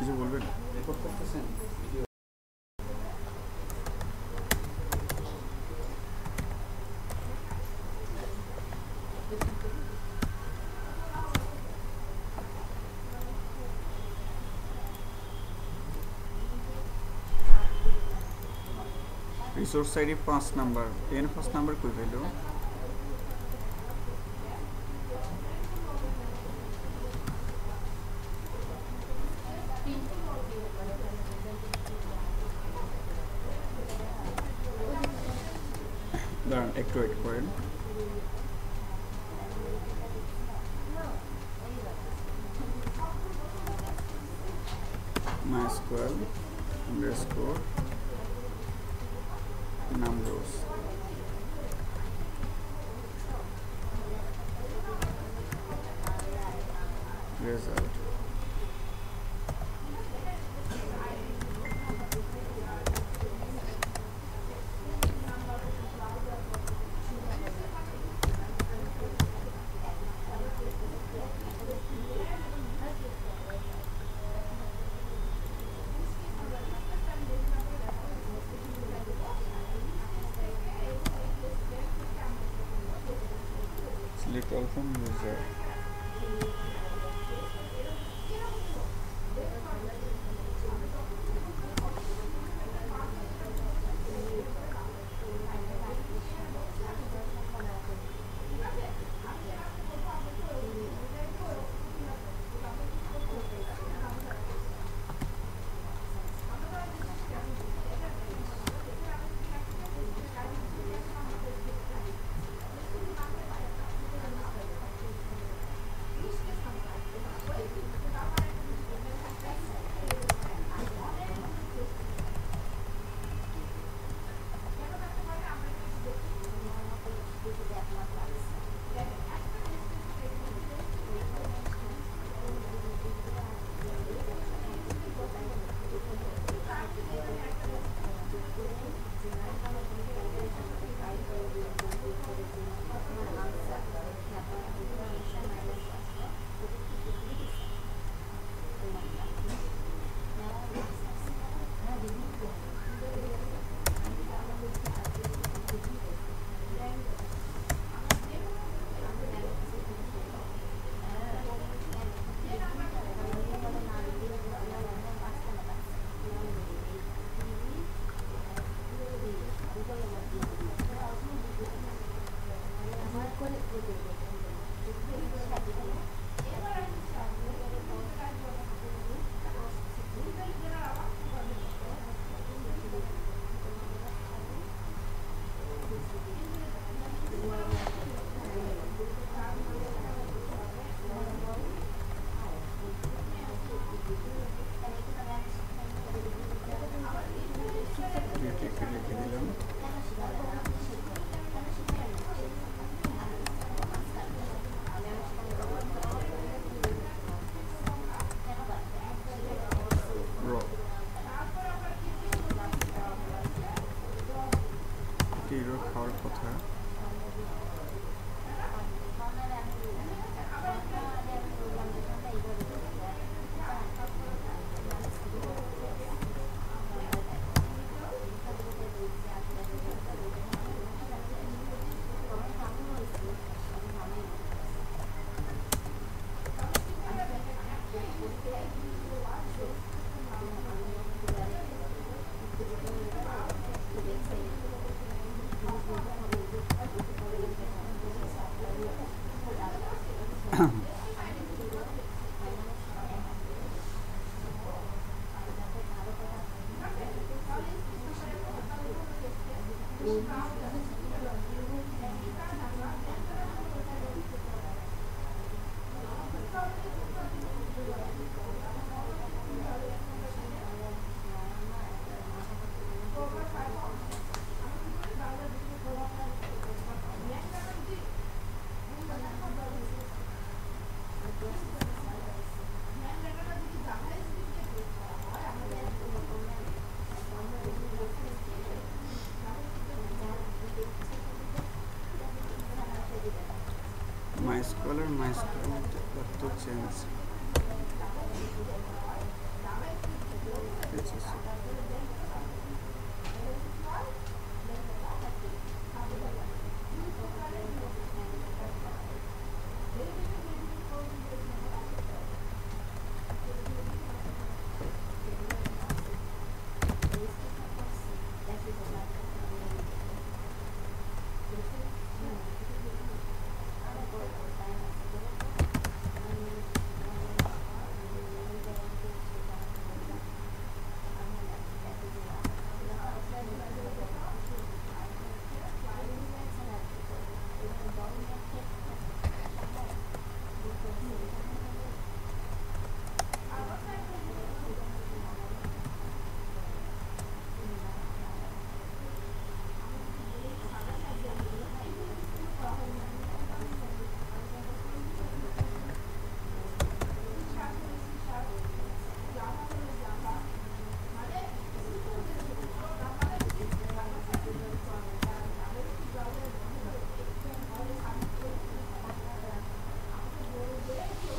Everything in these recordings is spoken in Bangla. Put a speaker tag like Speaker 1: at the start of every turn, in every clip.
Speaker 1: কিছু বলবেন?
Speaker 2: রেকর্ড করতেছেন video?
Speaker 1: Resource ID 5 number N 5 number कोई वैल्यू দাঁড়ান একটু ওয়েট করেন। MySQL underscore numbers result select all from user খাওয়ার কথা MySQL और MySQL तो चेंज HSC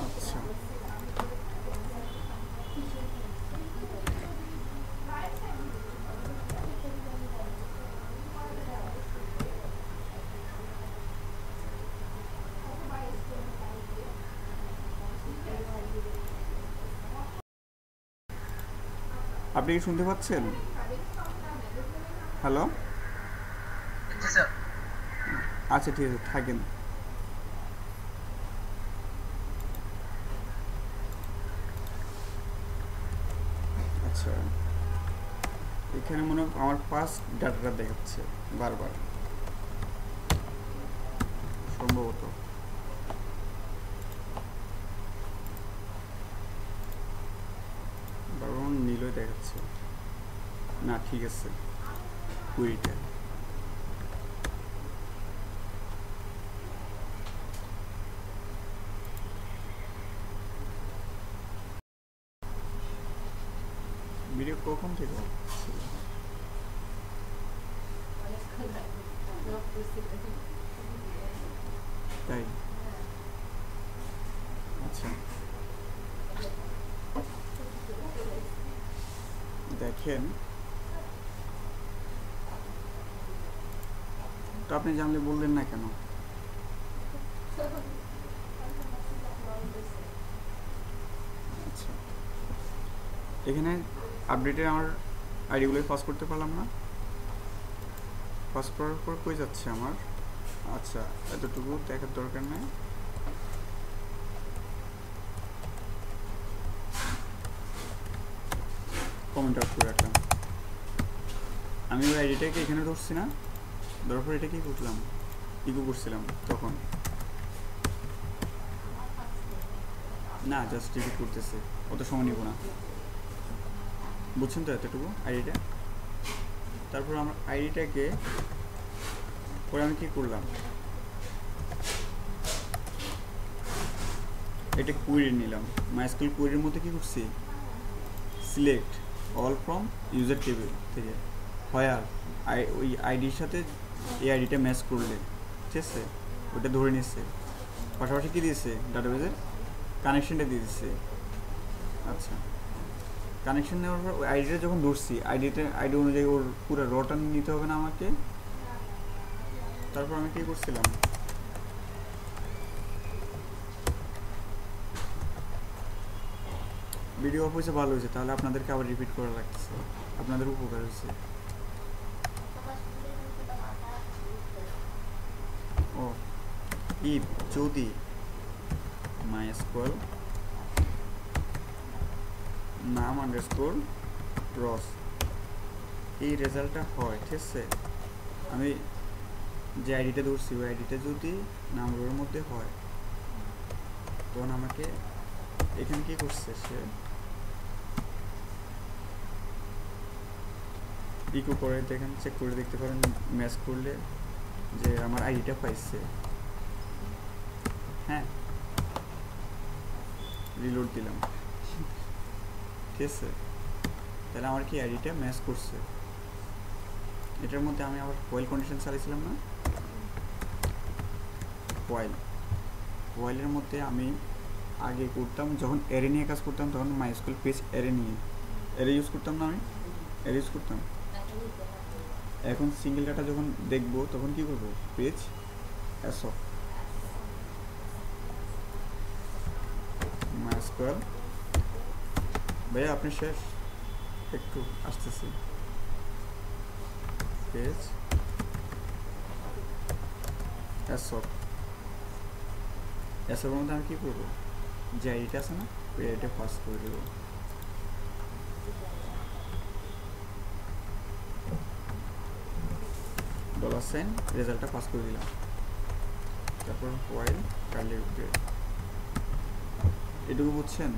Speaker 1: আচ্ছা আপনি কি শুনতে পাচ্ছেন? হ্যালো,
Speaker 2: জি স্যার।
Speaker 1: আচ্ছা ঠিক আছে থাকেন। আচ্ছা এখানে মনে হয় আমার পাস ডাটাটা দেখাচ্ছে বারবার সম্ভবত। বারবার নীলই দেখাচ্ছে না, ঠিক আছে কুড়িটা। ভিডিও কখন থেকে হচ্ছে? তাই আচ্ছা দেখেন, তো আপনি জানলে বললেন না কেন? আচ্ছা এখানে আপডেটে আমার আইডিগুলোই পাস করতে পারলাম না, পাস করার পর কই যাচ্ছে আমার? আচ্ছা এতটুকু দেখার দরকার নেই। কমেন্ট আউট করে রাখলাম। আমি ওই আইডিটাকে এখানে ধরছি না, ধরার পর এটা কি করলাম, ইগো করছিলাম তখন না, জাস্ট রিপিট করতেছে, অত সময় নিব না, বুঝছেন তো এতটুকু আইডিটা। তারপর আমার আইডিটাকে পরে আমি কি করলাম, এটা কুইরি নিলাম, মাইস্কুল কুইরির মধ্যে কি করছি, select all from user table থেকে হোয়ার ওই আইডির সাথে এই আইডিটা ম্যাচ করলে, ঠিক আছে, ওটা ধরে নিচ্ছে, পাশাপাশি কী দিয়েছে, ডাটাবেজের কানেকশনটা দিয়ে দিচ্ছে। আচ্ছা কানেকশন নেওয়ার পর ওই আইডিটা যখন ধরছি, আইডি অনুযায়ী ওর পুরো রটা নিতে হবে না আমাকে। তারপর আমি কী করছিলাম, ভিডিও অফ হয়েছে, ভালো হয়েছে, তাহলে আপনাদেরকে আবার রিপিট করা লাগছে, আপনাদের উপকার হয়েছে। ও ইফ যদি মাইস্কুয়েল নাম আন্ডারস্কোর রস এই রেজাল্টটা হয়, ঠিক আছে, আমি যে আইডিটা ধরছি ওই আইডিটা যদি নাম রোর মধ্যে হয়, তখন আমাকে এখানে কি করছে, সে ইকো করে দেখেন, চেক করে দেখতে পারেন, ম্যাচ করলে যে আমার আইডিটা পাইছে। হ্যাঁ রিলোড দিলাম, ঠিক আছে, তাহলে আমার কি আইডিটা ম্যাচ করছে। এটার মধ্যে আমি আবার হোয়াইল কন্ডিশন চালিয়েছিলাম না, হোয়াইলের মধ্যে আমি আগে করতাম যখন অ্যারে নিয়ে কাজ করতাম, তখন মাইস্কুয়েল পেজ অ্যারে নিয়ে এর ইউজ করতাম না, আমি এর ইউজ করতাম। এখন সিঙ্গেল ডাটা যখন দেখবো তখন কি করবো, পেজ অ্যাসক মাইস্কোয়ার। ভাইয়া আপনি শেষ, একটু আসতেছি। পেজ অ্যাসক, অ্যাসকের মধ্যে আমি কী করবো, যে আইডিটা আছে না ওই আইডিটা পাস করে দেবো। $, রেজাল্টটা পাস করে দিলাম। তারপর হোয়াইল কার্লি ব্রেড, এটুকু বুঝছেন?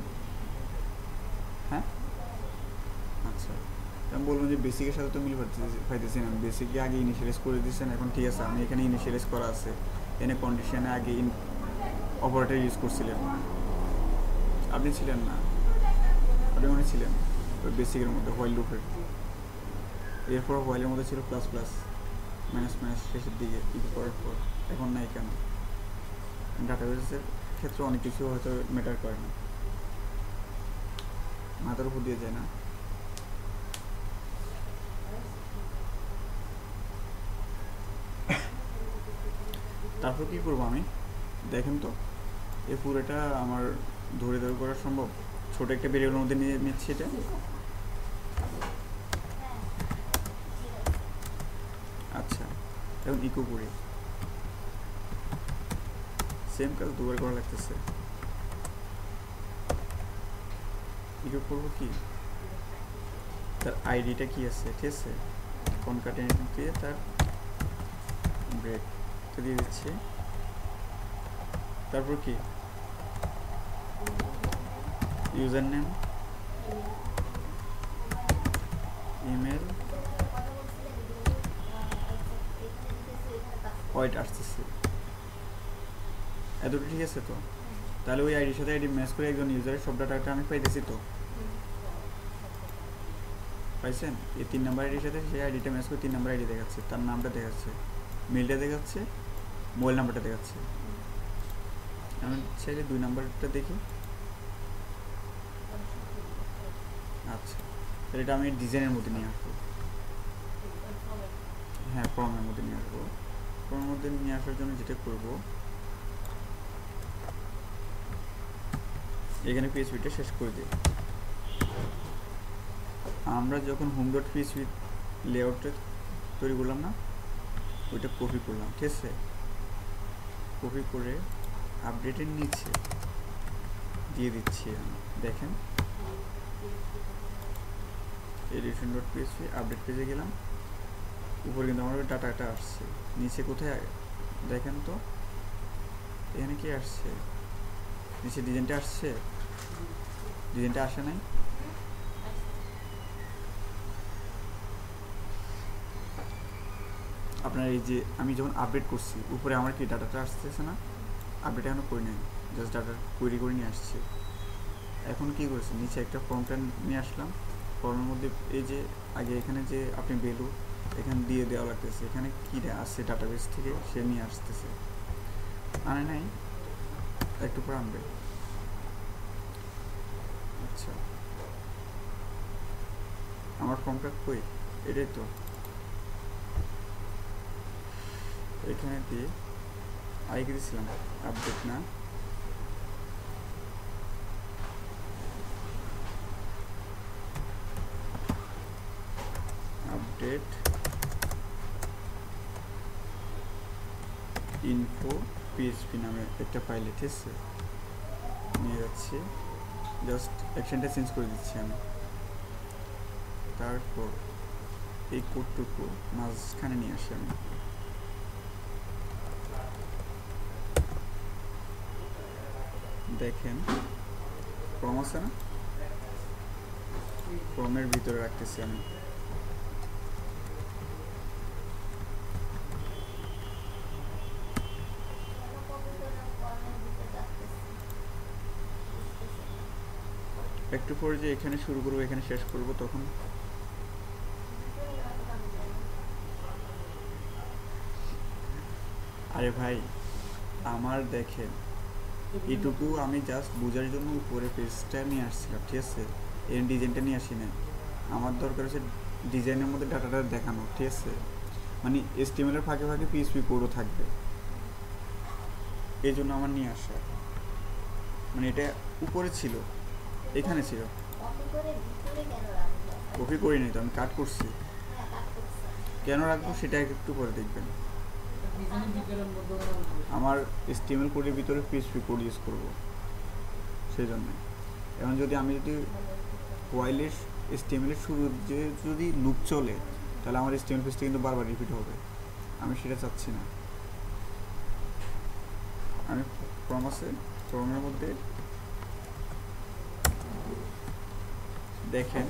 Speaker 1: হ্যাঁ আচ্ছা, আমি বললাম যে বেসিকের সাথে তো মিল পাইতেছি না। বেসিকে আগে ইনিশিয়ালাইজ করে দিচ্ছেন, এখন ঠিক আছে আমি এখানে ইনিশিয়ালাইজ করা আছে, এনে কন্ডিশনে আগে অপারেটর ইউজ করছিলেন, আপনি ছিলেন না, আপনি মনে ছিলেন ওই বেসিকের মধ্যে হোয়াইল লুপের। এরপর হোয়াইলের মধ্যে ছিল প্লাস প্লাস মাইনাস মাইনাস শেষের দিকে ইকো করার পর। এখন নাই কেন? ডাটাবেসের ক্ষেত্রে অনেক কিছু হয়তো ম্যাটার করে না, মাথার উপর দিয়ে যায় না। তারপর কি করবো আমি, দেখেন তো এই পুরোটা আমার ধরে ধরে করা সম্ভব? ছোট একটা ভেরিয়েবলের মধ্যে নিয়ে নিচ্ছি এটা। আচ্ছা এখন ইকো করি, সেম কাজ দুবার করা লাগতেছে। ইকো করবো কি, তার আইডিটা কি আছে, ঠিক আছে, কনকাটেনেট দিয়ে তার ব্রেক দিয়ে দিচ্ছি। তারপর কি ইউজার নেম, ইমেল, হোয়াইট আসতেছে, এতটা ঠিক আছে তো? তাহলে ওই আইডির সাথে আইডি ম্যাচ করে একজন ইউজারের সব ডাটাটা আমি পাইতেছি তো, পাইছেন? এই 3 নাম্বার আইডির সাথে সেই আইডিটা ম্যাচ করে 3 নাম্বার আইডি দেখাচ্ছে, তার নামটা দেখাচ্ছে, মেলটা দেখাচ্ছে, মোবাইল নাম্বারটা দেখাচ্ছে। আমি চাইলে 2 নাম্বারটা দেখি। আচ্ছা তাহলে এটা আমি ডিজাইনের মধ্যে নিয়ে আসবো, হ্যাঁ ফর্মের মধ্যে নিয়ে আসবো। ফর্মের মধ্যে নিয়ে আসার জন্য যেটা করবো, এখানে পিএইচপিটা শেষ করে দিই। আমরা যখন হোম ডট পিএইচপি লেআউটটা তৈরি করলাম না, ওইটা কপি করলাম, ঠিক আছে, কপি করে আপডেটের নিচে দিয়ে দিচ্ছি আমি। দেখেন এডিশন ডট পিএইচপি আপডেট পেজে গেলাম, উপরে কিন্তু আমার ডাটাটা আসছে, নিচে কোথায় দেখেন তো, এখানে কি আসছে, নিচে ডিজাইনটা আসছে, ডিজাইনটা আসে নাই। আপনার এই যে আমি যখন আপডেট করছি উপরে আমার কি ডাটাটা আসতেছে না, আপডেট এখনো করি নাই, জাস্ট ডাটা কোয়েরি করে নিয়ে আসছে। এখন কি করেছে, নিচে একটা ফর্মটা নিয়ে আসলাম, ফর্মের মধ্যে এই যে আগে এখানে যে আপনি ভ্যালু এখানে দিয়ে দেওয়া লাগতেছে, এখানে কী আসছে ডাটাবেস থেকে সে নিয়ে আসতেছে, আনে নাই, একটু পর আনবে। আচ্ছা আমার ফর্মটা কই, এটাই তো, এখানে দিয়ে আগে দিয়েছিলাম আপডেট না, আপডেট ইনফো পিএইচপি নামে একটা ফাইলে, ঠিক আছে, নিয়ে যাচ্ছি, জাস্ট অ্যাকশনটা চেঞ্জ করে দিচ্ছি আমি। তারপর এই কোডটুকু মাঝখানে নিয়ে আসি আমি, দেখেন ফর্ম আছে না, ফর্মের ভিতরে রাখতেছি আমি। একটু পরে যে এখানে শুরু করবো এখানে শেষ করব, তখন আরে ভাই আমার দেখেন এটুকু আমি জাস্ট বোঝার জন্য উপরে পেজটা নিয়ে আসছিলাম, ঠিক আছে, এর ডিজাইনটা নিয়ে আসি না, আমার দরকার হচ্ছে ডিজাইনের মধ্যে ডাটাটা দেখানো, ঠিক আছে? মানে HTML এর ফাঁকে ফাঁকে PHP কোডও থাকবে, এই জন্য আমার নিয়ে আসা। মানে এটা উপরে ছিল, এখানে ছিল, কপি করি নাই তো, আমি কাট করছি। কেন রাখবো সেটা একটু পরে দেখবেন। আমার HTML কোডের ভিতরে PHP কোড ইউজ করবো, সেই জন্য। এখন যদি আমি যদি হোয়াইলের HTML এর শুরু যে যদি লুপ চলে, তাহলে আমার HTML পেজটা কিন্তু বারবার রিপিট হবে, আমি সেটা চাচ্ছি না। আমি ফর্ম আছে, ফর্মের মধ্যে দেখেন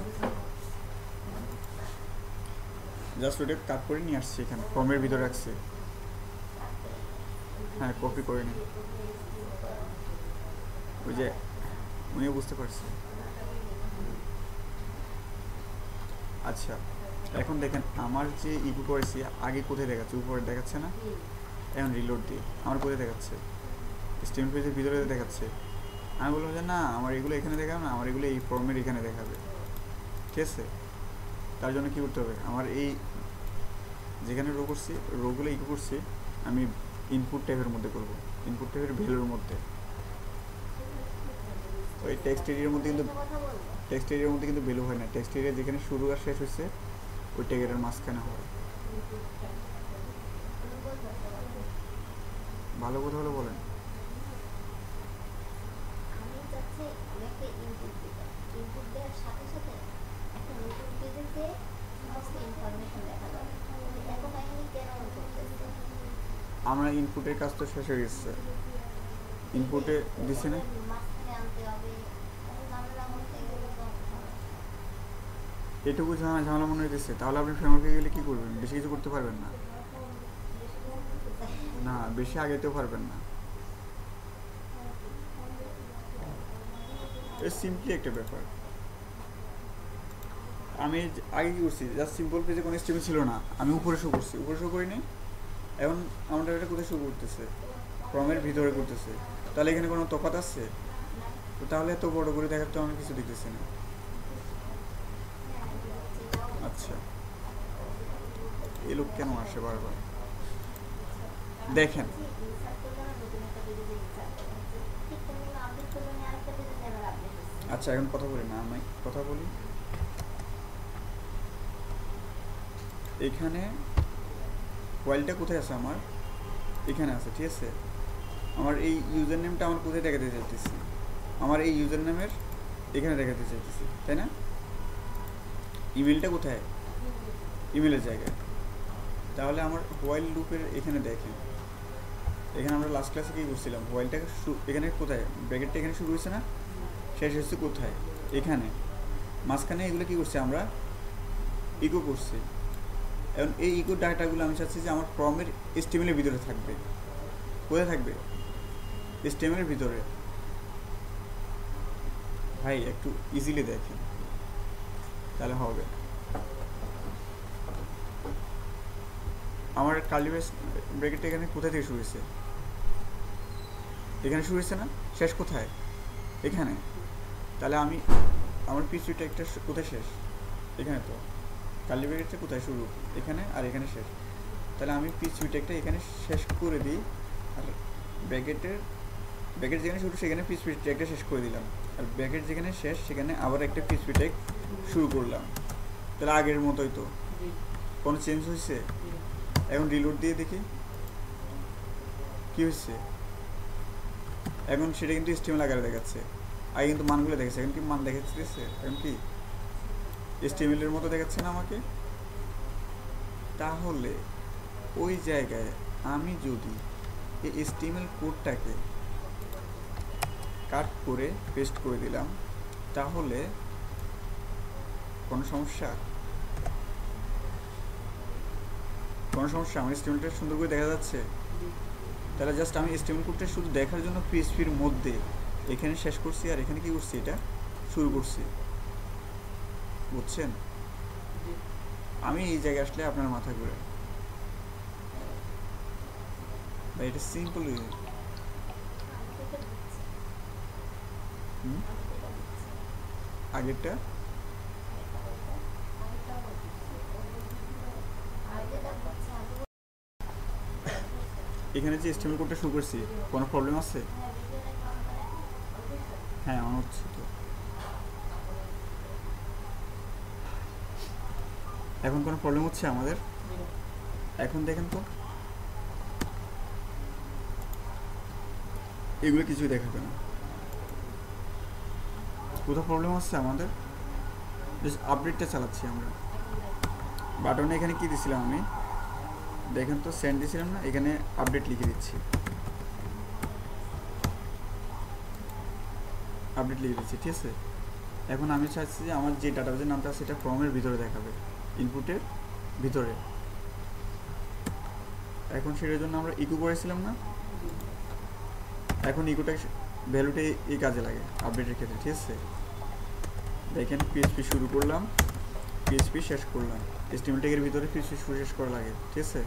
Speaker 1: জাস্ট ওটা কাট করে নিয়ে আসছি, এখানে ফর্মের ভিতরে রাখছি। হ্যাঁ, কপি করে নিন, ওই যে উনিও বুঝতে পারছে। আচ্ছা, এখন দেখেন আমার যে ইকো করেছি আগে কোথায় দেখাচ্ছে, উপরে দেখাচ্ছে না? এখন রিলোড দিই, আমার কোথায় দেখাচ্ছে? স্টিম পেজের ভিতরে দেখাচ্ছে। আমি বললাম যে না, আমার এগুলো এখানে দেখাবে না, আমার এগুলো এই ফর্মের এখানে দেখাবে, ঠিক আছে? তার জন্য কী করতে হবে, আমার এই যেখানে রো করছি, রোগুলো ইকো করছি, আমি ইনপুট টাইপের মধ্যে করব, ইনপুট টাইপের ভ্যালুর মধ্যে। ওই টেক্সট এরিয়ার মধ্যে কিন্তু ভ্যালু হয় না, টেক্সট এরিয়া যেখানে শুরু আর শেষ হয়েছে ওই ট্যাগের মাঝখানে হয়। ভালো কথা হলো বলেন। আমরা ইনপুটের কাজ তো শেষ হয়ে গেছে, ইনপুটে দিছি না? এটুকু ঝামেলা মনে হইতেছে, তাহলে আপনি ফ্রেমওয়ার্কে গেলে কী করবেন? বেশি কিছু করতে পারবেন না, না বেশি আগেতেও পারবেন না। এটা সিম্পলি একটা ব্যাপার। আমি আগে কী করছি, জাস্ট সিম্পল পেজে কোনো স্টেপ ছিল না, আমি উপরে শো করছি, উপরে শো করিনি। এখন আমার এটা কোথায় শো করতেছে? ফর্মের ভিতরে করতেছে, তাহলে এখানে কোনো তফাৎ আছে? তো তাহলে এত বড় করে দেখার তো আমি কিছু দেখতেছি না। আচ্ছা, এই লোক কেন আসে বারবার? দেখেন, আচ্ছা এখন কথা বলি না, আমি কথা বলি। এখানে ওয়াইলটা কোথায় আছে? আমার এখানে আছে, ঠিক আছে? আমার এই ইউজার নেমটা আমার কোথায় দেখাতে চাইতেছি? আমার এই ইউজার নেমের এখানে দেখাতে চাইতেছি, তাই না? ইমেলটা কোথায়? ইমেলের জায়গায়। তাহলে আমার হোয়াইল লুপের এখানে দেখেন, এখানে আমরা লাস্ট ক্লাসে কী করছিলাম, হোয়াইলটা এখানে কোথায়, ব্র্যাকেটটা এখানে শুরু হয়েছে না, শেষ হচ্ছে কোথায়? এখানে। মাঝখানে এগুলো কী করছি আমরা? ইকো করছি। এখন এই ইকো ডাটাগুলো আমি চাচ্ছি যে আমার ফর্মের HTML-এর ভিতরে থাকবে। কোথায় থাকবে? HTML-এর ভিতরে। ভাই একটু ইজিলি দেখেন, তাহলে হবে। আমার কার্লি ব্র্যাকেটটা এখানে কোথায় থেকে শুরু হয়েছে? এখানে শুরু হয়েছে না? শেষ কোথায়? এখানে। তাহলে আমি আমার PHP একটা কোথায় শেষ? এখানে। তো কার্লি ব্র্যাকেটটা কোথায় শুরু? এখানে, আর এখানে শেষ। তাহলে আমি PHP একটা এখানে শেষ করে দিই, আর ব্র্যাকেট যেখানে শুরু সেখানে PHP একটা শেষ করে দিলাম, আর ব্র্যাকেট যেখানে শেষ সেখানে আবার একটা PHP ট্যাগ শুরু করলাম। তাহলে আগের মতোই তো, কোনো চেঞ্জ হয়েছে? এখন রিলোড দিয়ে দেখি কি হচ্ছে। এখন সেটা কিন্তু HTML আকারে দেখাচ্ছে, আগে কিন্তু মানগুলো দেখাচ্ছে, এখন কি মান দেখাচ্ছে? এখন কি HTML-এর মতো দেখাচ্ছে না আমাকে? তাহলে ওই জায়গায় আমি যদি এই HTML কোডটাকে কাট করে পেস্ট করে দিলাম, তাহলে কোনো সমস্যা? আমার HTML-টা সুন্দর করে দেখা যাচ্ছে? তাহলে জাস্ট আমি HTML কোডটা শুধু দেখার জন্য PHP-র মধ্যে এখানে শেষ করছি, আর এখানে কি করছি, এটা শুরু করছি। বুঝছেন? আমি এই জায়গায় আসলে আপনার মাথা ঘুরে, ভাই এটা সিম্পল। আগেরটা এখানে যে এসটিএমএল কোডটা শুরু করছি কোনো প্রবলেম আছে? হ্যাঁ আমার হচ্ছে তো। এখন কোনো প্রবলেম হচ্ছে আমাদের? এখন দেখেন তো এগুলো কিছুই দেখাবে না। কোথাও প্রবলেম হচ্ছে আমাদের? জাস্ট আপডেটটা চালাচ্ছি আমরা। বাটনে এখানে কি দিছিলাম আমি দেখেন তো, সেন্ড দিছিলাম না, এখানে আপডেট লিখে দিচ্ছি, আপডেট লিখে দিচ্ছি, ঠিক আছে। এখন আমি চাইছি যে আমার যে ডাটাবেজের নামটা আছে সেটা ফর্মের ভিতরে দেখাবে, ইনপুটের ভিতরে। এখন সেটার জন্য আমরা ইকো করেছিলাম না, এখন ইকোটা ভ্যালুটা এই কাজে লাগে আপডেটের ক্ষেত্রে, ঠিক আছে। দেখেন পিএইচপি শুরু করলাম, পিএইচপি শেষ করলাম, এসটিএমএল ট্যাগের ভিতরে পিএইচপি শুরু শেষ করা লাগে, ঠিক আছে।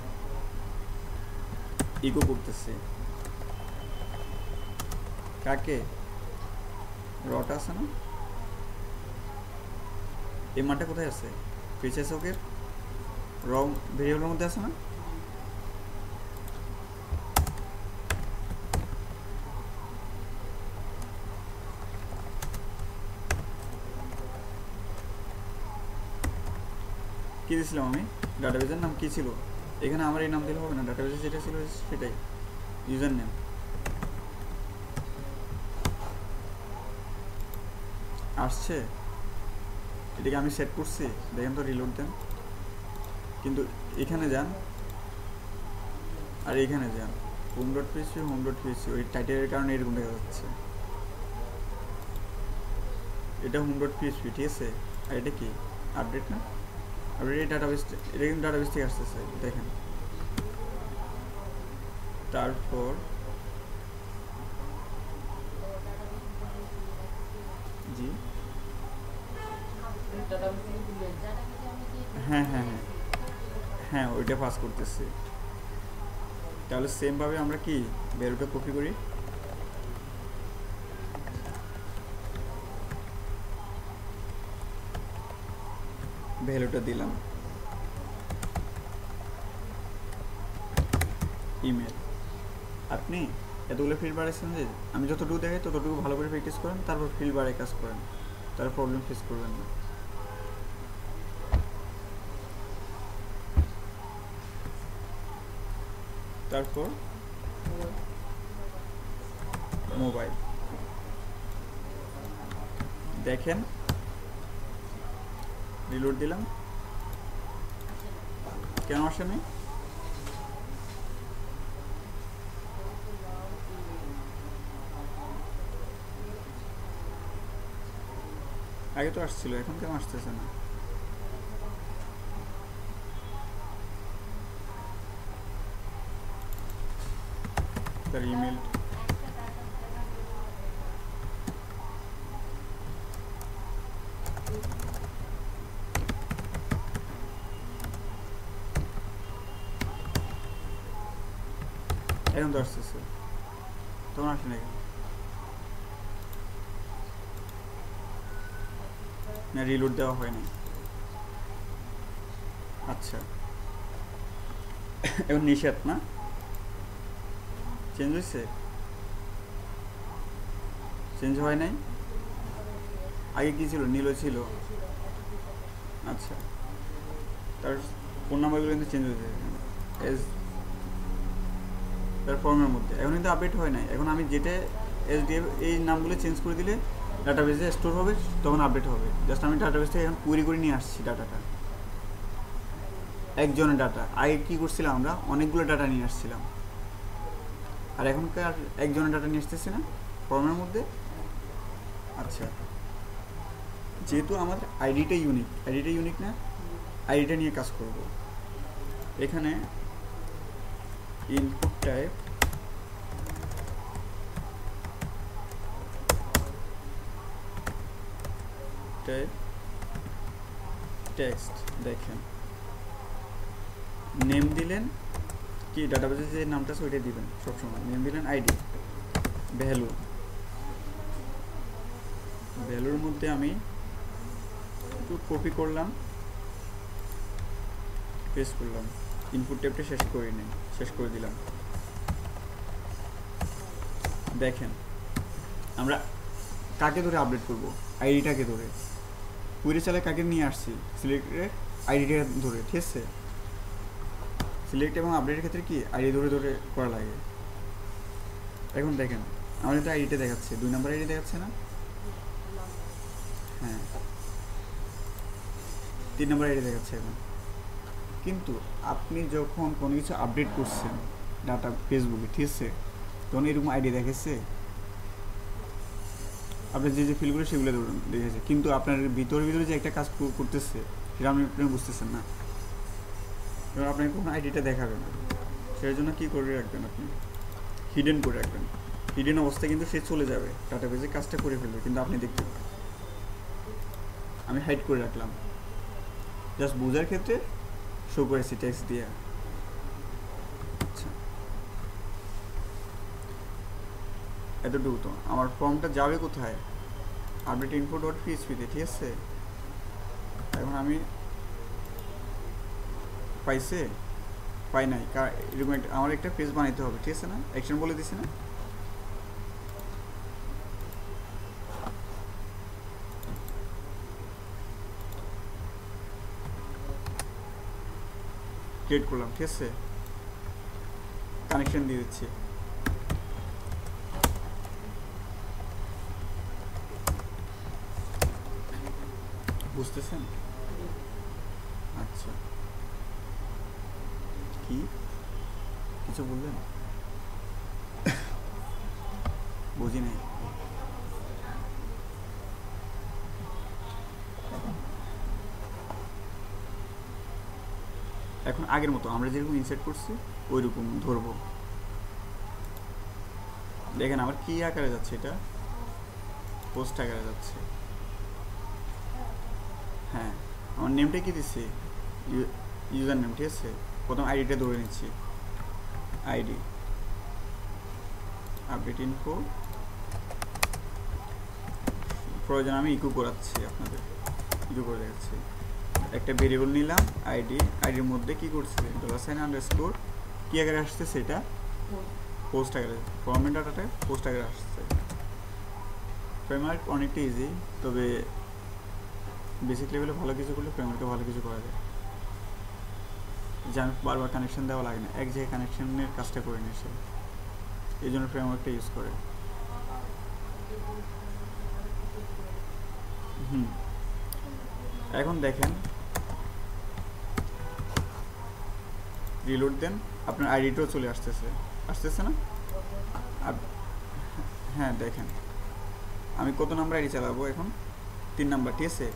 Speaker 1: ইকো করতেছি কাকে? রটা আছে না, এই মানটা কোথায় আছে? ফিচার্স ওকে র ভেরিয়েবলের মধ্যে আছে না? কি দিয়েছিলাম আমি? ডাটাবেজের নাম কি ছিল? এখানে আমার এই নাম দিলে হবে না, ডাটাবেজে যেটা ছিল সেটাই, ইউজার নেম। আসছে, এটাকে আমি সেট করছি, দেখেন তো, রিলোড দেন। কিন্তু এখানে যান আর এখানে যান, হোম ডট পিএইচপি, ওই টাইটেলের কারণে এরকম দেখা যাচ্ছে। এটা হোম ডট পিএইচপি, ঠিক আছে। আর এটা কি আপডেট না? আপডেট এই ডাটাবেস, এটা কিন্তু ডাটাবেস থেকে আসতেছে, দেখেন। তারপর জি হ্যাঁ হ্যাঁ হ্যাঁ হ্যাঁ ওইটা পাস করতেছি। তাহলে সেমভাবে আমরা কি ভ্যালুটা কপি করি, ভ্যালুটা দিলাম, ইমেল। আপনি এতগুলো ফিল্ড বার এসেছেন যে আমি যতটুকু দেখাই ততটুকু ভালো করে প্র্যাকটিস করেন, তারপর ফিল্ড বারে কাজ করেন, তার প্রবলেম ফেস করবেন না। তারপর মোবাইল দেখেন, রিলোড দিলাম, কেন আসেনি? আগে তো আসছিল, এখন কেন আসতেছে না? তার ইমেল এখন তো আসতেছে, তখন আসে না কেন? না রিলোড দেওয়া হয়নি। আচ্ছা এখন নিষেধ না, চেঞ্জ হয়েছে? চেঞ্জ হয় নাই, আগে কি ছিল? নীল ছিল। আচ্ছা তার ফোন নাম্বারগুলো কিন্তু চেঞ্জ হয়েছে এস তার ফর্মের মধ্যে, এখন কিন্তু আপডেট হয় নাই। এখন আমি যেটা এসডিএফ এই নামগুলো চেঞ্জ করে দিলে ডাটাবেসে স্টোর হবে, তখন আপডেট হবে। জাস্ট আমি ডাটাবেস থেকে এখন কুয়েরি করে নিয়ে আসছি ডাটাটা, একজনের ডাটা। আগে কী করছিলাম আমরা? অনেকগুলো ডাটা নিয়ে আসছিলাম, আর এখনকার একজনের ডাটা নিয়ে আসতেছি না ফর্মের মধ্যে। আচ্ছা যেহেতু আমার আইডিটা ইউনিক না, আইডিটা নিয়ে কাজ করব। এখানে ইনপুট টাইপ টেক্সট, দেখেন নেম দিলেন কি, ডাটাবেসে যে নামটা আছে ওইটাই দিবেন সবসময়। নেম দিলেন আইডি, ভ্যালুর মধ্যে আমি একটু কপি করলাম, পেস্ট করলাম, ইনপুট ট্যাবটা শেষ করে দিলাম। দেখেন আমরা কাকে ধরে আপডেট করব, আইডিটাকে ধরে কুইরি চালে কাকে নিয়ে আসছি, সিলেক্টেড আইডিটা ধরে, ঠিক আছে। সিলেক্ট এবং আপডেটের ক্ষেত্রে কি আইডি ধরে ধরে করা লাগে। এখন দেখেন আমাদের তো আইডিটা দেখাচ্ছে, 2 নম্বর আইডি দেখাচ্ছে না, হ্যাঁ 3 নম্বর আইডি দেখাচ্ছে এখন। কিন্তু আপনি যখন কোনো কিছু আপডেট করছেন ডাটা ফেসবুকে, ঠিক আছে, তখন এরকম আইডি দেখেছে, আপনার যে ফিলগুলো সেগুলো দেখেছে, কিন্তু আপনার ভিতরে যে একটা কাজ করতেছে সেটা আপনি বুঝতেছেন না। এবার আপনাকে কোনো আইডিটা দেখাবেন, সেই জন্য কী করে রাখবেন, আপনি হিডেন করে রাখবেন। হিডেন অবস্থায় কিন্তু সে চলে যাবে, ডাটাবেজে কাজটা করে ফেলবে, কিন্তু আপনি দেখতে পাবেন। আমি হাইড করে রাখলাম, জাস্ট বোঝার ক্ষেত্রে শো করেছি টেক্সট দিয়ে। আচ্ছা, এতটুকু তো। আমার ফর্মটা যাবে কোথায়, আপডেট ইনফো ডট পিএইচপিতে, ঠিক আছে। এখন আমি পাই নাই, এরকম আমার একটা পেজ বানাইতে হবে, ঠিক আছে না, অ্যাকশন বলে দিছি না। ক্রিয়েট করলাম, ঠিক আছে, কানেকশন দিয়ে দিচ্ছি। বুঝতেছেন? আচ্ছা, কি কিছু বললেন? বুঝি নাই। এখন আগের মতো আমরা যেরকম ইনসার্ট করছি ওই রকম ধরবো। দেখেন আমার কি আকারে যাচ্ছে, এটা পোস্ট আকারে যাচ্ছে। হ্যাঁ, আমার নেমটা কি দিচ্ছি, ইউজার নেম, ঠিক আছে। প্রথম আইডিটা ধরে নিচ্ছি, আইডি আপডেট ইনফো, প্রয়োজন আমি ইকো করাচ্ছি, আপনাদের ইকো করে দেখাচ্ছি। একটা ভেরিয়েবল নিলাম আইডির মধ্যে কি করছে, $_ কি আকারে আসছে, সেটা পোস্ট আকারে, ফরম্যাট ডাটাটা পোস্ট আকারে আসছে। ফ্রেমওয়ার্ক অনেকটা ইজি, তবে বেসিক লেভেলে ভালো কিছু করলে ফ্রেমওয়ার্কে ভালো কিছু করা যায়, যে আমি বারবার কানেকশন দেওয়া লাগে না, এক জায়গায় কানেকশনের কাজটা করে নিয়ে সে, এই জন্য ফ্রেমওয়ার্কটা ইউজ করে। এখন দেখেন রিলোড দেন, আপনার আইডিটাও চলে আসতেছে না। হ্যাঁ দেখেন আমি কত নাম্বার আইডি চালাবো এখন, 3 নাম্বার, ঠিক আছে।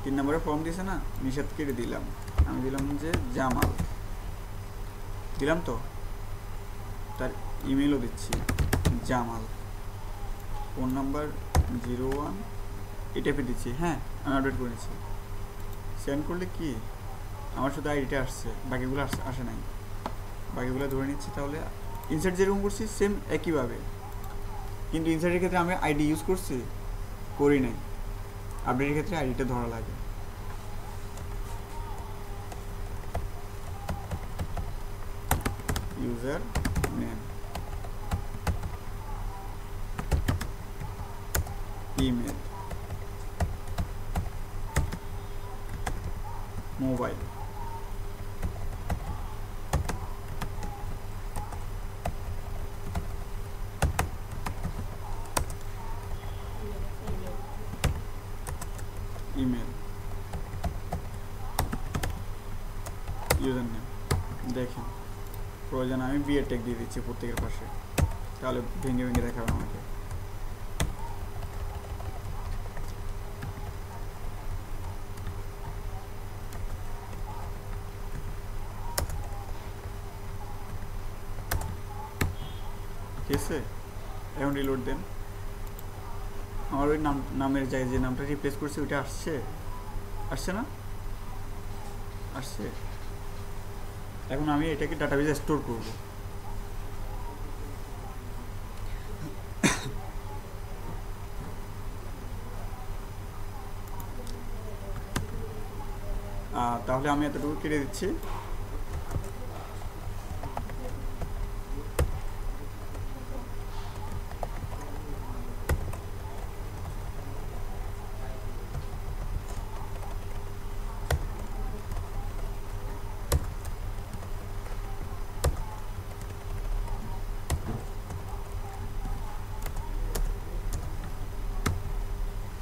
Speaker 1: 3 নম্বরে ফর্ম দিয়েছে না, নিষেধ কেটে দিলাম, আমি দিলাম যে জামাল দিলাম, তো তার ইমেলও দিচ্ছি জামাল, ফোন নাম্বার 01, এটা পে দিচ্ছি। হ্যাঁ আমি আপডেট করে নিচ্ছি। সেন্ড করলে কি আমার শুধু আইডিটা আসছে, বাকিগুলো আসে নাই, বাকিগুলো ধরে নিচ্ছি। তাহলে ইনসার্ট যেরকম করছি সেম একইভাবে, কিন্তু ইনসার্টের ক্ষেত্রে আমি আইডি ইউজ করি নাই, আপডেটের ক্ষেত্রে আইডিটা ধরা লাগে। User name, email, mobile, email, user name. দেখেন প্রয়োজন আমি বিয়ের ট্যাগ দিয়ে দিচ্ছি প্রত্যেকের পাশে, তাহলে ভেঙে দেখাবেন আমাকে। ঠিক আছে, এখন রিলোড দেন। আমার ওই নামের জায়গায় যে নামটা রিপ্লেস করছি ওইটা আসছে না, আসছে। এখন আমি এটাকে ডাটাবেজে স্টোর করব। তাহলে আমি এতটুকু কেটে দিচ্ছি।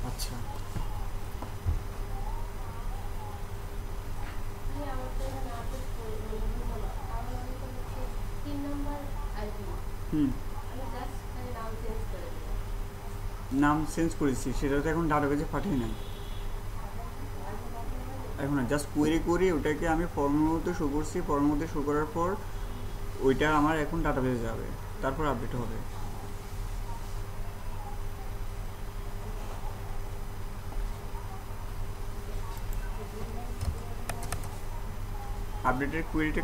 Speaker 1: আচ্ছা হুম নাম চেঞ্জ করেছি, সেটা তো এখন ডাটাবেজে পাঠিয়ে নাই। এখন জাস্ট কোয়েরি করে ওটাকে আমি ফর্মের মধ্যে শো করছি, ফর্মের মধ্যে শো করার পর ওইটা আমার এখন ডাটাবেজে যাবে, তারপর আপডেট হবে। আপডেটের কোয়েরিটা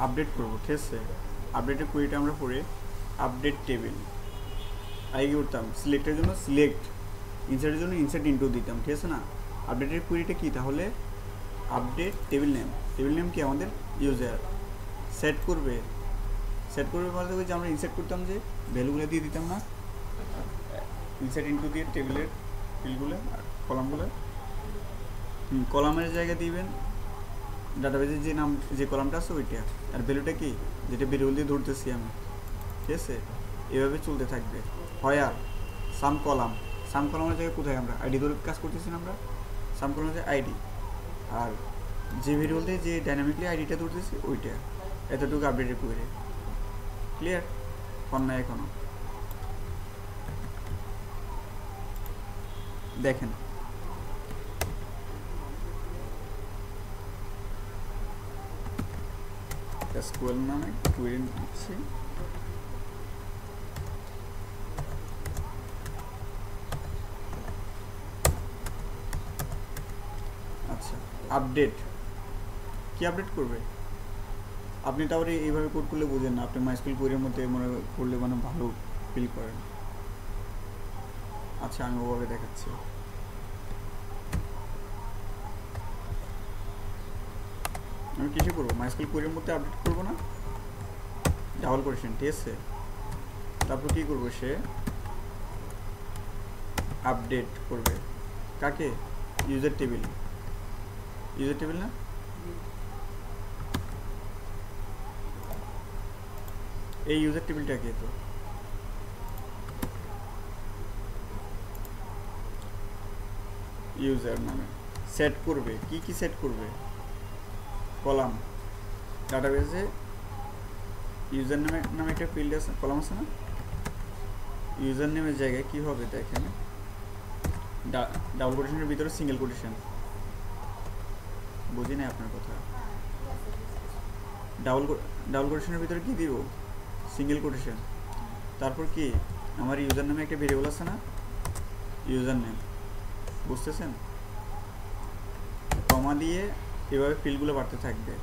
Speaker 1: আপডেট করবো, ঠিক আছে। আপডেটের কোয়েরিটা আমরা পড়ে আপডেট টেবিল আগে কি করতাম, সিলেক্টের জন্য সিলেক্ট, ইনসার্টের জন্য ইনসার্ট ইনটু দিতাম, ঠিক আছে না। আপডেটের কোয়েরিটা কি তাহলে, আপডেট টেবিল নেম কি আমাদের ইউজার সেট করবে বলতে ওই যে আমরা ইনসার্ট করতাম যে ভ্যালুগুলো দিয়ে দিতাম না, ইনসার্ট ইনটু দিয়ে টেবিলের ফিল্ডগুলো আর কলামগুলো, কলামের জায়গায় দিবেন ডাটাবেজের যে নাম যে কলামটা আছে ওইটা, আর ভ্যালুটা কি যেটা ভেরিয়েবল দিয়ে ধরতেছি আমি, ঠিক আছে। এভাবে চলতে থাকবে। হয় আর সাম কলামের জায়গায় কোথায় আমরা আইডি ধরে কাজ করতেছি না, আমরা সাম কলামের জায়গায় আইডি, আর যে ভেরিয়েবল দিয়ে যে ডাইনামিকলি আইডিটা ধরতেছি ওইটা। এতটুকু আপডেটের কোয়েরি ক্লিয়ার হন না এখনো? দেখেন এসকিউএল নামে কোয়েরি দিচ্ছি, আচ্ছা আপডেট কি আপডেট করবে আপনি, তাহলে এইভাবে কোড করলে বোঝেন না, আপনি মাইস্কুল কোয়েরির মধ্যে মনে করলে মানে ভালো ফিল করেন। আচ্ছা আমি ওভাবে দেখাচ্ছি। আমি কিছু করবো মাইস্কুল কোয়েরির মধ্যে আপডেট করবো না, ডাবল কোটেশন, ঠিক আছে। তারপর কি করবো, সে আপডেট করবে কাকে, ইউজার টেবিল না, এই ইউজার টেবিলটাকে তো ইউজার নামে সেট করবে, কি সেট করবে, কলাম ডাটাবেজে ইউজার নামে একটা ফিল্ড আছে, কলাম আছে না, ইউজার নেমের জায়গায় কি হবে দেখেন, ডাবল কোটেশনের ভিতরে সিঙ্গেল কোটেশন, বুঝি না আপনার কথা, ডাবল কোটেশনের ভিতরে কি দিব, সিঙ্গেল কোটেশন, তারপর কি আমার ইউজার নামে একটা ভেরিয়েবল আছে না, ইউজার নেম, বুঝতেছেন, কমা দিয়ে এভাবে ফিল্ডগুলো বাড়তে থাকবে।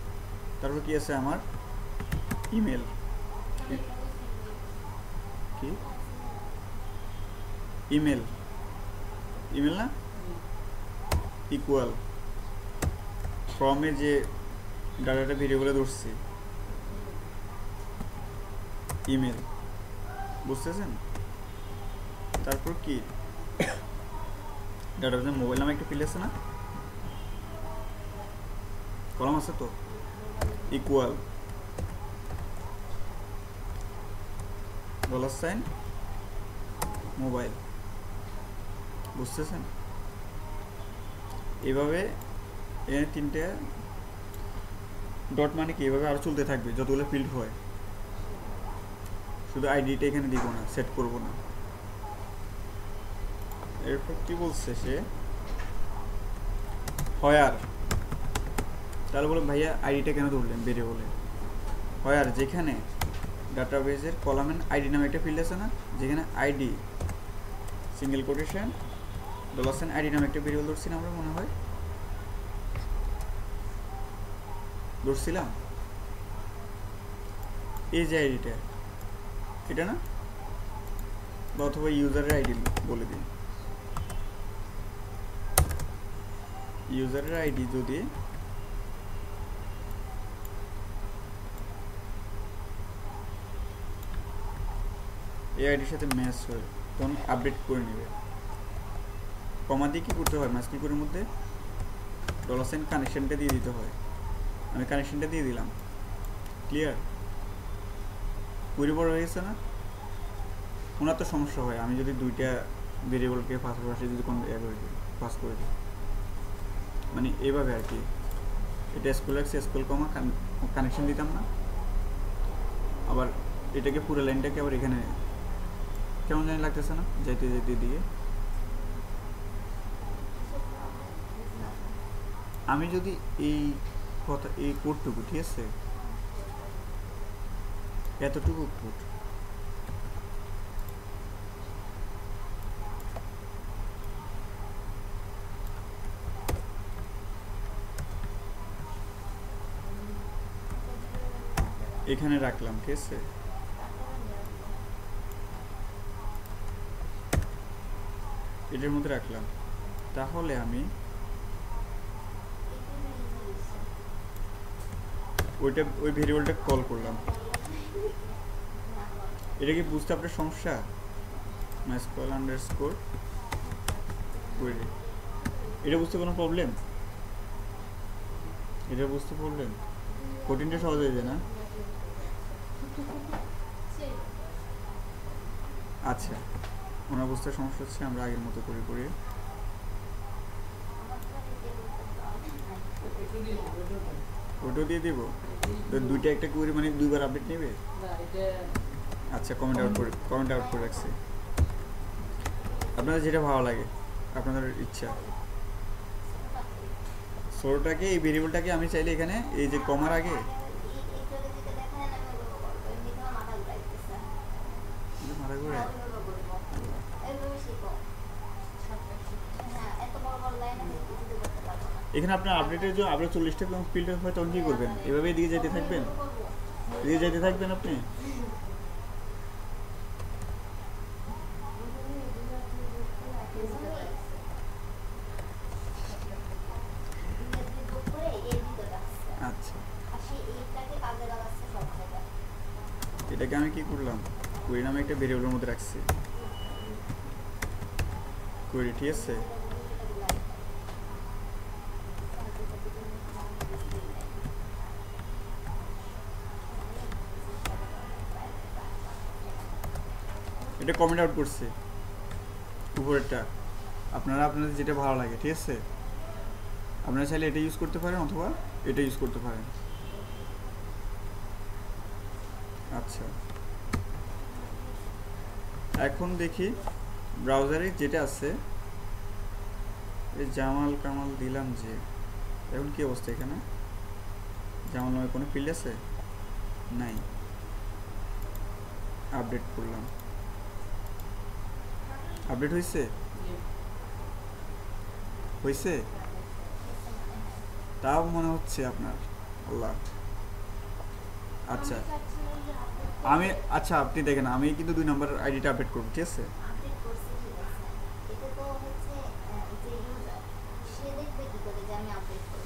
Speaker 1: তারপর কি আছে আমার ইমেল, কি ইমেল না ইকুয়াল ফর্মে যে ডাটাটা ভেরিয়েবলে ধরছি ইমেল, বুঝতেছেন। তারপর কি ডাটাবেজে মোবাইল নামে একটা ফিল্ড আছে না, কলাম আছে তো, ইকুয়াল $, মোবাইল, বুঝতেছেন। এভাবে এখানে তিনটে ডট মানে কি এভাবে আরো চলতে থাকবে যতগুলো ফিল্ড হয়, শুধু আইডিটা এখানে দিব না, সেট করব না। এরপর কি বলছে সে, হয়ার, তাহলে বলো ভাইয়া আইডিটা কেন ধরলেন ভেরিয়েবলে, হয়ার যেখানে ডাটাবেজের কলামের আইডি নামে একটা ফিল্ড আছে না, যেখানে আইডি সিঙ্গেল কোটেশন $, আইডি নামে একটা ভেরিয়েবল ধরছিলাম আমরা, মনে হয় ধরছিলাম, এই যে আইডিটা এটা না, বা অথবা ইউজারের আইডি বলে দিই। ইউজারের আইডি যদি এই আইডির সাথে ম্যাচ হয় তখন আপডেট করে নেবে। কমা দিয়ে কী করতে হয় মাইস্কুল কোডের মধ্যে, $সাইন কানেকশনটা দিয়ে দিতে হয়। আমি কানেকশনটা দিয়ে দিলাম। ক্লিয়ার? কুড়ি বড় হয়ে গেছে না? ওনার তো সমস্যা হয় আমি যদি দুইটা ভেরিয়েবলকে পাশাপাশি যদি কোনো পাস করে দিই, মানে এইভাবে আর কি। এটা স্কুল রাখছি, স্কুল কমা কানেকশন দিতাম না, আবার এটাকে পুরো লাইনটাকে আবার এখানে কেমন জানি লাগতেছে না, যাইতে যাইতে দিয়ে আমি যদি এই কথা এই কোডটুকু, ঠিক আছে, এতটুকু কোড এখানে রাখলাম, ঠিক আছে, এটার মধ্যে রাখলাম, তাহলে আমি ওই ভেরিয়েবলটা কল করলাম। এটা কি বুঝতে আপনার সমস্যা? মাইস্কুল আন্ডারস্কোর কোয়েরি, এটা বুঝতে কোনো প্রবলেম? এটা বুঝতে প্রবলেম? কঠিনটা সহজ হয়ে যায় না? আচ্ছা, ওনার বুঝতে সমস্যা হচ্ছে, আমরা আগের মতো করে করি। ওটাও দিয়ে দিব, দুইটা একটা কোয়েরি মানে দুইবার আপডেট নেবে। আচ্ছা, কমেন্ট আউট করে রাখছি। আপনাদের যেটা ভালো লাগে, আপনাদের ইচ্ছা। সোরটাকে এই ভেরিয়েবলটাকে আমি চাইলে এখানে এই যে কমার আগে মাথা ঘুরে এখানে আপনার আপডেটের জন্য আপনার 40টা ফিল্ড হয়, তখন কী করবেন? এভাবে এদিকে যেতে থাকবেন, এদিকে যেতে থাকবেন আপনি। আচ্ছা, এটাকে আমি কি করলাম, কোয়েরি নামে একটা ভেরিয়েবলের মধ্যে রাখছি, কোয়েরি, ঠিক আছে। এটা কমেন্ট আউট করছে উপরেরটা, আপনাদের যেটা ভালো লাগে, ঠিক আছে। আপনারা চাইলে এটা ইউজ করতে পারেন অথবা এটা ইউজ করতে পারেন। আচ্ছা, এখন দেখি ব্রাউজারে যেটা আছে, এই জামাল কামাল দিলাম, যে এখন কি অবস্থা এখানে? জামাল নামে কোনো ফিল্ড আছে? নাই। আপডেট করলাম, আপডেট হয়েছে? তাও মনে হচ্ছে আপনার, আল্লাহ। আচ্ছা আপনি দেখেন, আমি কিন্তু 2 নম্বর আইডিটা আপডেট করবো, ঠিক আছে।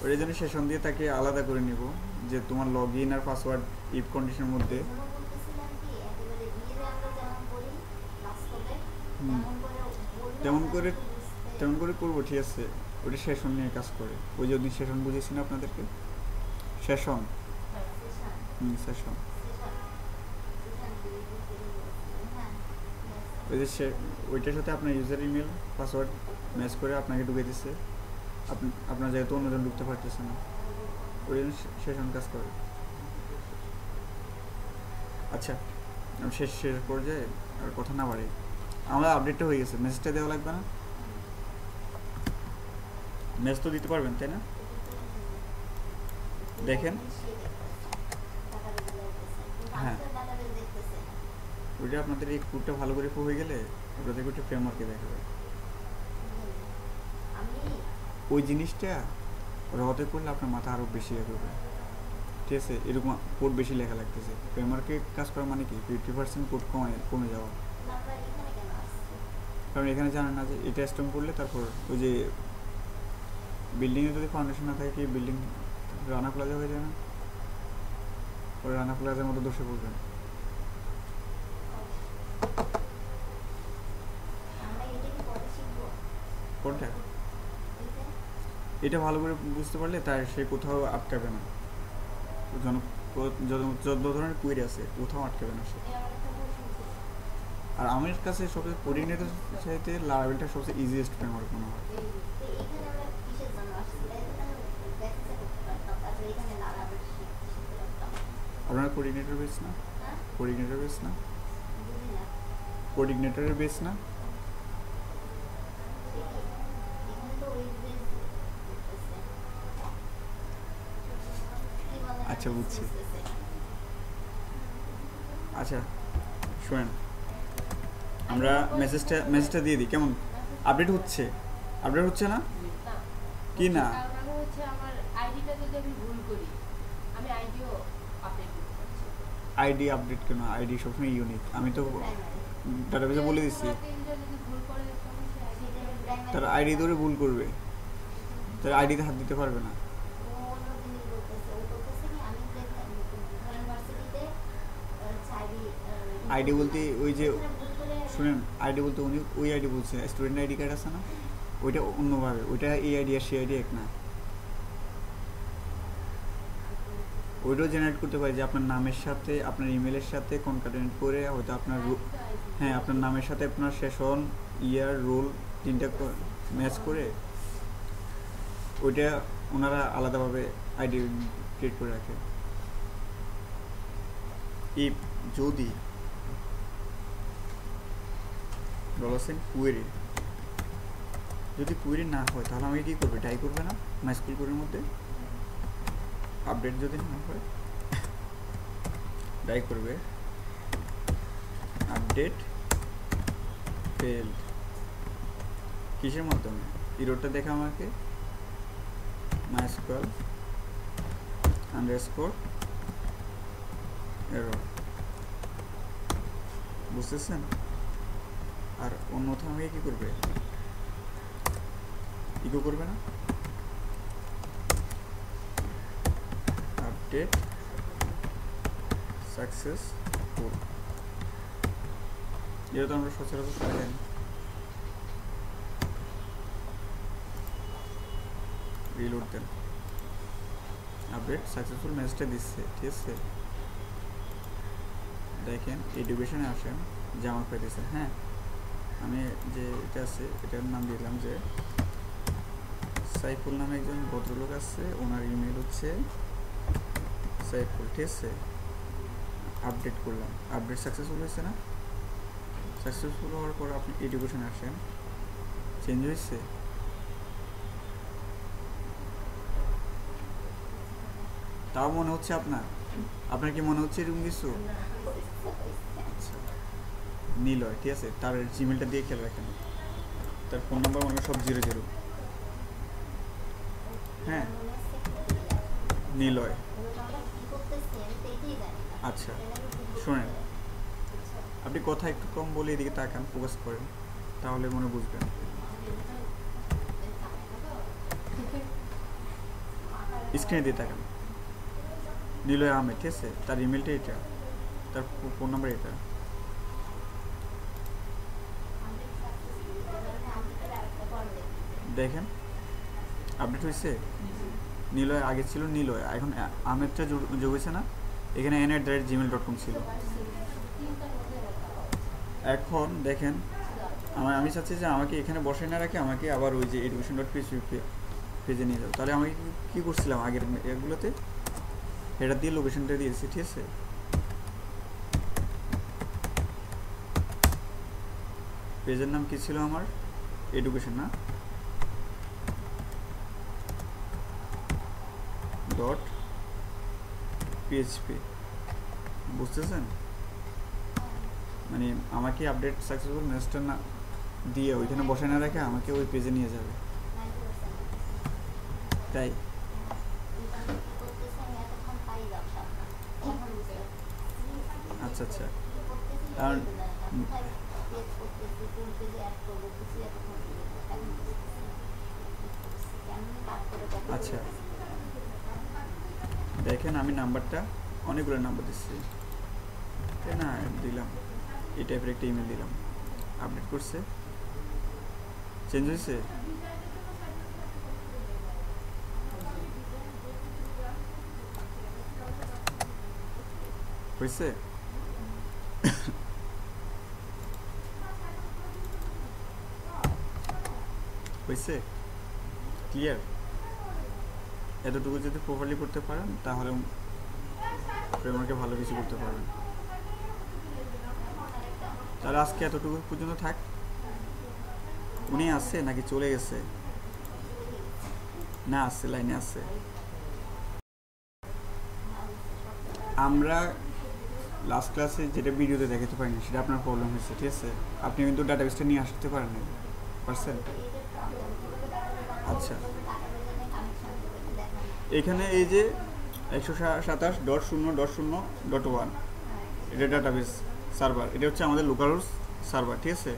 Speaker 1: ওই জন্য সেশন দিয়ে তাকে আলাদা করে নিব, যে তোমার লগ ইন আর পাসওয়ার্ড ইফ কন্ডিশনের মধ্যে। তেমন করে করবো, ঠিক আছে। ওটা সেশন নিয়ে কাজ করে, ওই যে সেশন বুঝেছি না আপনাদেরকে, সেশন ওই যে ওইটার সাথে আপনার ইউজার ইমেল পাসওয়ার্ড ম্যাচ করে আপনাকে ঢুকে দিচ্ছে, আপনার যেহেতু অন্যজন ঢুকতে পারতেছে না, ওই জন্য সেশন কাজ করে। আচ্ছা, শেষ পর্যায়ে আর কথা না বাড়ি, আমরা আপডেটটা হয়ে গেছে, মেসেজটা দেওয়া লাগবে না? মেসেজ তো দিতে পারবেন, তাই না? দেখেন, হ্যাঁ, ওইটা আপনাদের এই কোডটা ভালো করে হয়ে গেলে আপনাদের একটা ফ্রেমওয়ার্কে দেখাবে। ওই জিনিসটা রতে করলে আপনার মাথা আরও বেশি এগোবে। ঠিক আছে, এরকম কোড বেশি লেখা লাগতেছে। ফ্রেমওয়ার্কে কাজ করা মানে কি 50% কোড কমে যাওয়া। কারণ এখানে জানেন না যে এটা স্ট্রং করলে তারপর ওই যে বিল্ডিংয়ে যদি ফাউন্ডেশন না থাকে কি বিল্ডিং রানা প্লাজা হয়ে যায় না, ওই রানা প্লাজার মতো দোষে পড়বেন। কোনটা? এটা ভালো করে বুঝতে পারলে তার সে কোথাও আটকাবে না, যত ধরনের কুইরি আছে কোথাও আটকাবে না সে। আর আমার কাছে সবচেয়ে কোঅর্ডিনেটর চাইতে লারাভেলটা সবচেয়ে ইজিয়েস্ট ফ্রেমওয়ার্ক মনে হয়। আপনার কোঅর্ডিনেটর বেস না? কোঅর্ডিনেটর বেস না? কোঅর্ডিনেটরের বেস না? আচ্ছা বুঝছি। আচ্ছা শোনেন, আমরা মেসেজটা দিয়ে দিই কেমন? আপডেট হচ্ছে না কি না? আইডি আপডেট কেন? আইডি সবসময় ইউনিক। আমি তো ডাটাবেসে বলে দিচ্ছি তার আইডি ধরে ভুল করবে, তার আইডিতে হাত দিতে পারবে না। আইডি বলতে ওই যে শুনেন, আইডি বলতে উনি ওই আইডি বলছে, স্টুডেন্ট আইডি কার্ড আছে না, ওইটা অন্যভাবে, ওইটা এই আইডি আর সেই আইডি এক না। ওইটাও জেনারেট করতে পারি যে আপনার নামের সাথে আপনার ইমেলের সাথে কনকাটেন্ট করে হয়তো আপনার হ্যাঁ আপনার নামের সাথে আপনার সেশন ইয়ার রোল তিনটা ম্যাচ করে ওইটা ওনারা আলাদাভাবে আইডি ক্রিয়েট করে রাখে। ইফ যদি কুয়েরি যদি কুয়েরি না হয় তাহলে আমাকে কী করবে? টাই করবে না মাইস্কুল কোডের মধ্যে আপডেট যদি না হয় ডাই করবে আপডেট ফেলড। কিসের মাধ্যমে? ইরোরটা দেখা আমাকে মাইস্কুল আন্ডারস্কোর এরর, বুঝতেছেন? আর অন্যথা আমাকে কি করবে? ইকো করবে না আপডেট সাকসেসফুল। যেহেতু আমরা সচরাচর পাই জানি। রিলোড দেন, আপডেট সাকসেসফুল মেসেজটা দিচ্ছে, ঠিক আছে? দেখেন এডুকেশনে আসেন যে আমার পেয়েছে। হ্যাঁ আমি যে এটা আছে এটার নাম দিলাম যে সাইফুল নামে একজন ভদ্রলোক আছে, ওনার ইমেল হচ্ছে সাইফুল, ঠিক আছে? আপডেট করলাম, আপডেট সাকসেসফুল হয়েছে না? সাকসেসফুল হওয়ার পর আপনি এডুকেশনে আসেন, চেঞ্জ হয়েছে? তাও মনে হচ্ছে আপনার কি মনে হচ্ছে এরকম কিছু? আচ্ছা নিলয়, ঠিক আছে? তার জিমেলটা দিয়ে খেয়াল রাখেন, তার ফোন নাম্বার মনে সব 00। হ্যাঁ নিলয়। আচ্ছা শোনেন, আপনি কথা একটু কম বলে এদিকে তাকান, ফোকাস করেন, তাহলে মনে বুঝবেন। স্ক্রিনে দিয়ে তাকান, নিলয় আহমেদ, ঠিক আছে? তার ইমেলটা এটা, তার ফোন নাম্বার এটা। দেখেন আপডেট হয়েছে। নিলয় আগে ছিল নিলয়, এখন আহমেদটা যোগ হয়েছে না? এখানে n@gmail.com ছিল। এখন দেখেন আমি চাচ্ছি যে আমাকে এখানে বসে না রাখে আমাকে আবার ওই যে education.php পেজে নিয়ে যাও। তাহলে আমি কী করছিলাম আগের এগুলোতে? হেডার দিয়ে লোকেশনটা দিয়েছি, ঠিক আছে? পেজের নাম কি ছিল আমার? এডুকেশন না .php, বুঝতেছেন? মানে আমাকে আপডেট সাকসেসফুল মেসেজটা না দিয়ে ওইখানে বসে না রেখে আমাকে ওই পেজে নিয়ে যাবে, তাই? আচ্ছা আচ্ছা কারণ আচ্ছা দেখেন আমি নাম্বারটা অনেকগুলো নাম্বার দিচ্ছি তাই না দিলাম এই টাইপের একটা ইমেল দিলাম আপডেট করছে চেঞ্জ হয়েছে হয়েছে হয়েছে ক্লিয়ার এতটুকু যদি প্রপারলি করতে পারেন তাহলে ফ্রেমওয়ার্কে ভালো কিছু করতে পারবেন তাহলে আজকে এতটুকু পর্যন্ত থাক উনি আসছে নাকি চলে গেছে না আসছে লাইনে আসছে আমরা লাস্ট ক্লাসে যেটা ভিডিওতে দেখাতে পারিনি সেটা আপনার প্রবলেম হয়েছে ঠিক আছে আপনি কিন্তু ডাটাবেসটা নিয়ে আসতে পারছেন আচ্ছা এখানে এই যে 127.0.0.1 এটা ডাটাবেস সার্ভার এটা হচ্ছে আমাদের লোকাল হোস্ট সার্ভার ঠিক আছে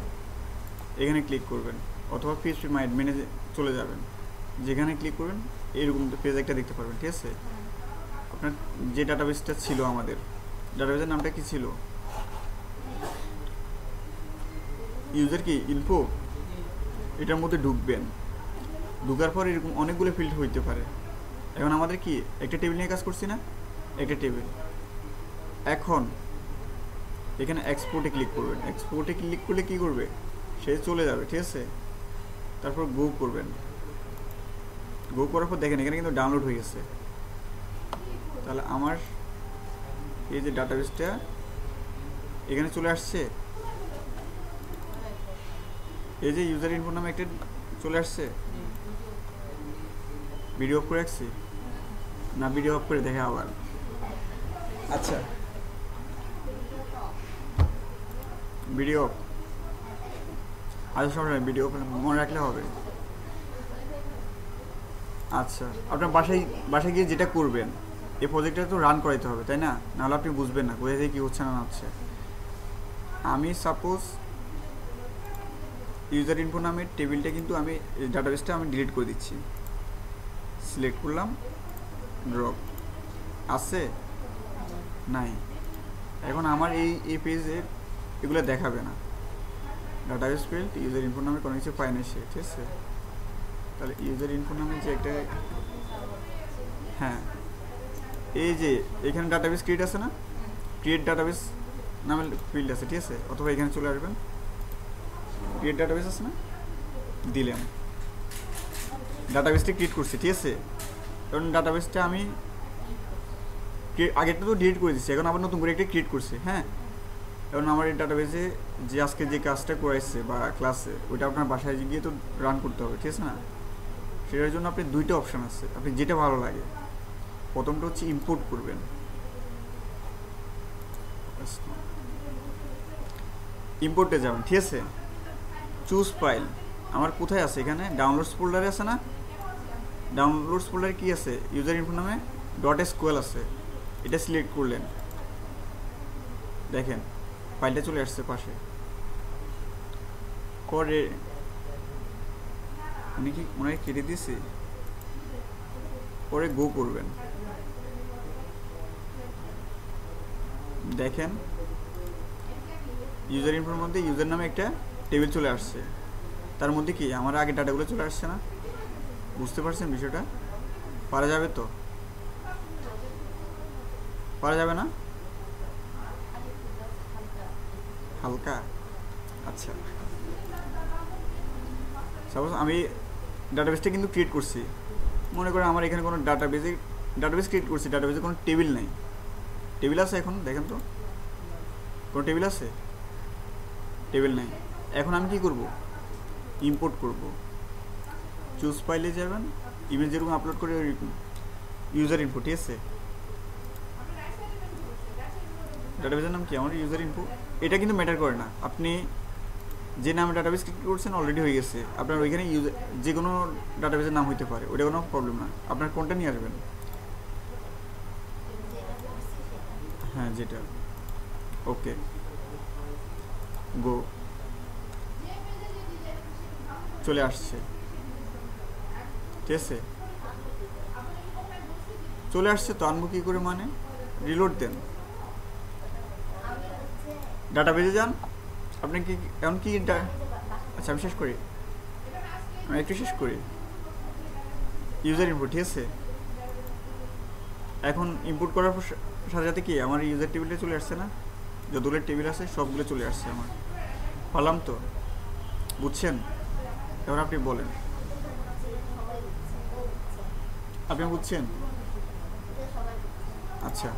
Speaker 1: এখানে ক্লিক করবেন অথবা পিএইচপি মাই অ্যাডমিনে চলে যাবেন যেখানে ক্লিক করবেন এরকম পেজ একটা দেখতে পারবেন ঠিক আছে আপনার যে ডাটাবেসটা ছিল আমাদের ডাটাবেসের নামটা কি ছিল ইউজার কি ইনফো এটার মধ্যে ঢুকবেন ঢুকার পর এরকম অনেকগুলো ফিল্ড হইতে পারে এখন আমাদের কি একটা টেবিল নিয়ে কাজ করছি না একটা টেবিল এখন এখানে এক্সপোর্টে ক্লিক করবেন এক্সপোর্টে ক্লিক করলে কি করবে সে চলে যাবে ঠিক আছে তারপর গো করবেন গো করার পর দেখেন এখানে কিন্তু ডাউনলোড হয়ে গেছে তাহলে আমার এই যে ডাটাবেসটা এখানে চলে আসছে এই যে ইউজার ইনফো নামে একটা চলে আসছে ভিডিও অফ করে রাখছি না ভিডিও অফ করে দেখে আবার আচ্ছা ভিডিও অফ আজ সময় ভিডিও মনে রাখলে হবে আচ্ছা আপনার বাসায় গিয়ে যেটা করবেন এই প্রজেক্টটা তো রান করাইতে হবে তাই না নাহলে আপনি বুঝবেন না কোথায় থেকে কী হচ্ছে না হচ্ছে আমি সাপোজ ইউজার ইনফো নামের টেবিলটা কিন্তু আমি ডাটাবেসটা আমি ডিলিট করে দিচ্ছি সিলেক্ট করলাম ড্রপ আছে নাই এখন আমার এই পেজে এগুলো দেখাবে না ডাটাবেস ফিল্ড ইউজার ইনফো নামে কোনো কিছু পায় না সে ঠিক আছে তাহলে ইউজার ইনফো নামে যে একটা হ্যাঁ এই যে এখানে ডাটাবেস ক্রিয়েট আছে না ক্রিয়েট ডাটাবেস নামের ফিল্ড আছে ঠিক আছে অথবা এখানে চলে আসবেন ক্রিয়েট ডাটাবেস আছে না দিলাম ডাটাবেসটা ক্রিয়েট করছি ঠিক আছে কারণ ডাটাবেসটা আমি আগেরটা তো ডিলিট করে দিচ্ছি এখন আবার নতুন করে একটা ক্রিয়েট করছি হ্যাঁ এখন আমার এই ডাটাবেসে যে আজকে যে কাজটা করাইছে বা ক্লাসে ওইটা আপনার বাসায় গিয়ে তো রান করতে হবে ঠিক আছে না সেটার জন্য আপনি দুইটা অপশান আছে আপনি যেটা ভালো লাগে প্রথমটা হচ্ছে ইম্পোর্ট করবেন ইম্পোর্টে যাবেন ঠিক আছে চুজ ফাইল আমার কোথায় আছে এখানে ডাউনলোডস ফোল্ডারে আছে না ডাউনলোডস ফোল্ডারে কি আছে ইউজার ইনফো নামে .sql আছে এটা সিলেক্ট করলেন দেখেন ফাইলটা চলে আসছে পাশে পরে ওনাকে কেটে দিয়েছি পরে গো করবেন দেখেন ইউজার ইনফোর মধ্যে ইউজার নামে একটা টেবিল চলে আসছে তার মধ্যে কি আমার আগে ডাটাগুলো চলে আসছে না বুঝতে পারছেন বিষয়টা পারা যাবে তো পারা যাবে না হালকা আচ্ছা সাপোজ আমি ডাটাবেসটা কিন্তু ক্রিয়েট করছি মনে করেন আমার এখানে কোনো ডাটাবেস ক্রিয়েট করছি ডাটাবেসে কোনো টেবিল নাই টেবিল আছে এখন দেখেন তো কোনো টেবিল আছে টেবিল নাই এখন আমি কি করব ইম্পোর্ট করব চুজ ফাইলে যাবেন ইমেজ যেরকম আপলোড করে ইউজার ইনফো ঠিক আছে ডাটাবেসের নাম কি আমার ইউজার ইনফো এটা কিন্তু ম্যাটার করে না আপনি যে নামে ডাটাবেস ক্রিয়েট করছেন অলরেডি হয়ে গেছে আপনার ওইখানে যে কোনো ডাটাবেসের নাম হইতে পারে ওটা কোনো প্রবলেম না আপনার কোনটা নিয়ে আসবেন হ্যাঁ যেটা ওকে, গো, চলে আসছে, ঠিক আছে, চলে আসছে তো আনবো কি করে, মানে রিলোড দেন, ডাটা বেজে যান। আপনি কি এমন কি আচ্ছা আমি শেষ করি, আমি একটু শেষ করি। ইউজার ইনপুট, ঠিক আছে, এখন ইনপুট করার পর সাথে সাথে কি আমার ইউজার টেবিলে চলে আসছে না, যতগুলো টেবিল আছে সবগুলো চলে আসছে আমার, পারলাম তো, বুঝছেন? এবার আপনি বলেন, আপনি বুঝছেন? আচ্ছা